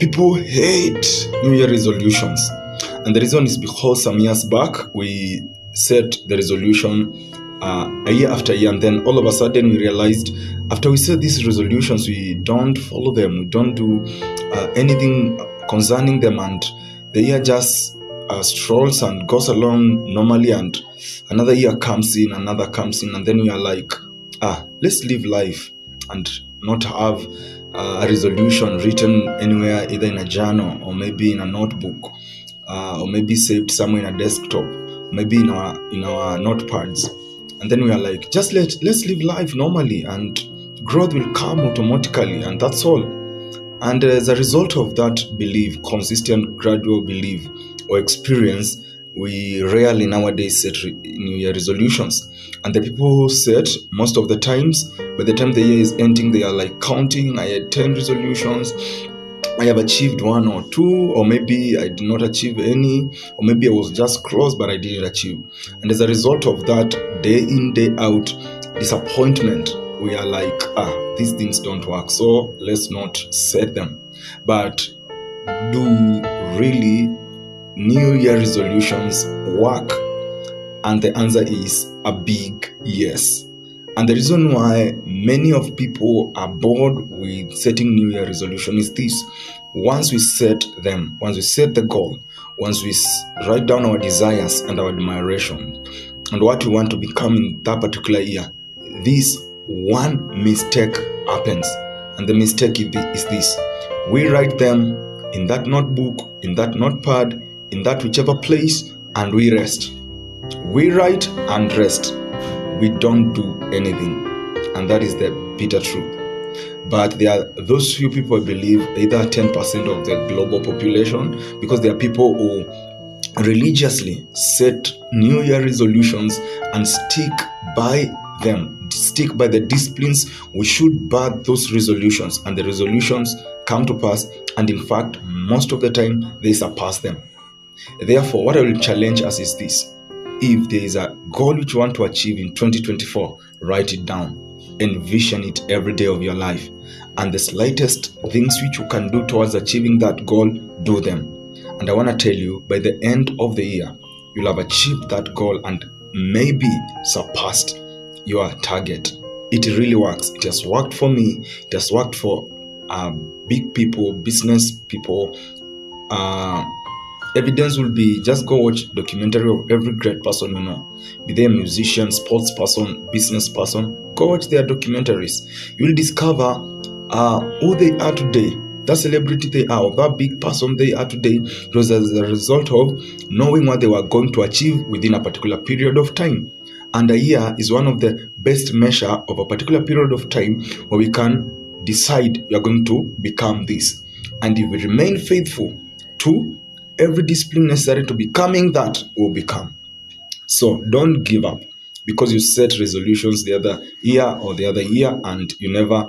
People hate New Year resolutions. And the reason is because some years back, we set the resolution a year after year. And then all of a sudden, we realized after we set these resolutions, we don't follow them. We don't do anything concerning them. And the year just strolls and goes along normally. And another year comes in, another comes in. And then we are like, let's live life and not have a resolution written anywhere, either in a journal or maybe in a notebook, or maybe saved somewhere in a desktop, maybe in our notepads. And then we are like, just let's live life normally, and growth will come automatically, and that's all. And as a result of that belief, consistent, gradual belief or experience, we rarely nowadays set New Year resolutions. And the people who set, most of the times, by the time the year is ending, they are like counting, I had 10 resolutions, I have achieved 1 or 2, or maybe I did not achieve any, or maybe I was just close but I didn't achieve. And as a result of that, day in, day out, disappointment, we are like, these things don't work, so let's not set them. But do really New Year resolutions work? And the answer is a big yes. And the reason why many of people are bored with setting New Year resolution is this. Once we set them, once we set the goal, once we write down our desires and our admiration and what we want to become in that particular year, this one mistake happens. And the mistake is this. We write them in that notebook, in that notepad, in that whichever place, and we rest. We write and rest. We don't do anything. And that is the bitter truth. But there are those few people, I believe, either 10% of the global population, because there are people who religiously set New Year resolutions and stick by them, stick by the disciplines. We should bar those resolutions, and the resolutions come to pass, and in fact, most of the time, they surpass them. Therefore, what I will challenge us is this. If there is a goal which you want to achieve in 2024, write it down. Envision it every day of your life. And the slightest things which you can do towards achieving that goal, do them. And I want to tell you, by the end of the year, you'll have achieved that goal and maybe surpassed your target. It really works. It has worked for me. It has worked for big people, business people. Evidence will be, just go watch documentary of every great person you know. Be they a musician, sports person, business person. Go watch their documentaries. You'll discover who they are today, that celebrity they are, or that big person they are today. It was as a result of knowing what they were going to achieve within a particular period of time. And a year is one of the best measure of a particular period of time where we can decide we are going to become this. And if we remain faithful to every discipline necessary to becoming that, will become. So don't give up because you set resolutions the other year or the other year and you never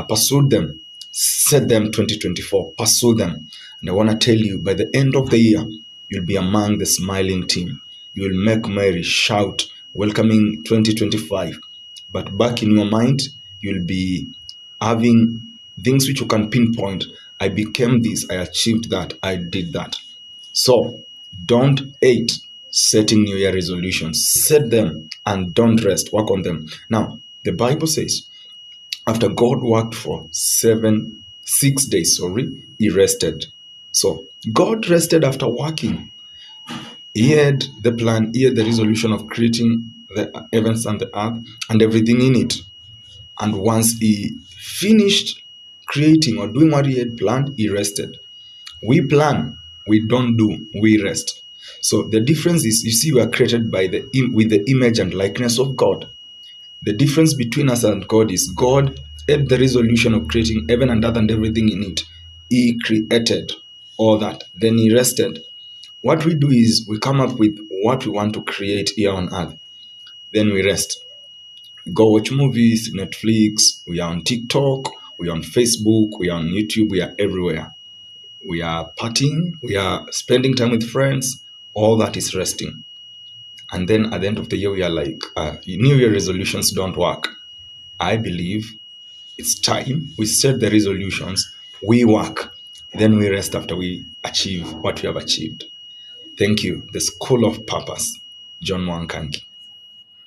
pursued them. Set them 2024, pursue them. And I want to tell you, by the end of the year, you'll be among the smiling team. You will make merry, shout, welcoming 2025. But back in your mind, you'll be having things which you can pinpoint. I became this, I achieved that, I did that. So don't hate setting New Year resolutions. Set them and don't rest. Work on them. Now, the Bible says, after God worked for 6 days, he rested. So God rested after working. He had the plan, he had the resolution of creating the heavens and the earth and everything in it. And once he finished creating or doing what he had planned, he rested. We plan, we don't do, we rest. So the difference is, you see, we are created with the image and likeness of God. The difference between us and God is God had the resolution of creating heaven and earth and everything in it. He created all that. Then he rested. What we do is we come up with what we want to create here on earth. Then we rest. We go watch movies, Netflix, we are on TikTok, we are on Facebook, we are on YouTube, we are everywhere. We are partying, we are spending time with friends, all that is resting. And then at the end of the year, we are like, New Year resolutions don't work. I believe it's time we set the resolutions, we work, then we rest after we achieve what we have achieved. Thank you. The School of Purpose, John Mwankangi.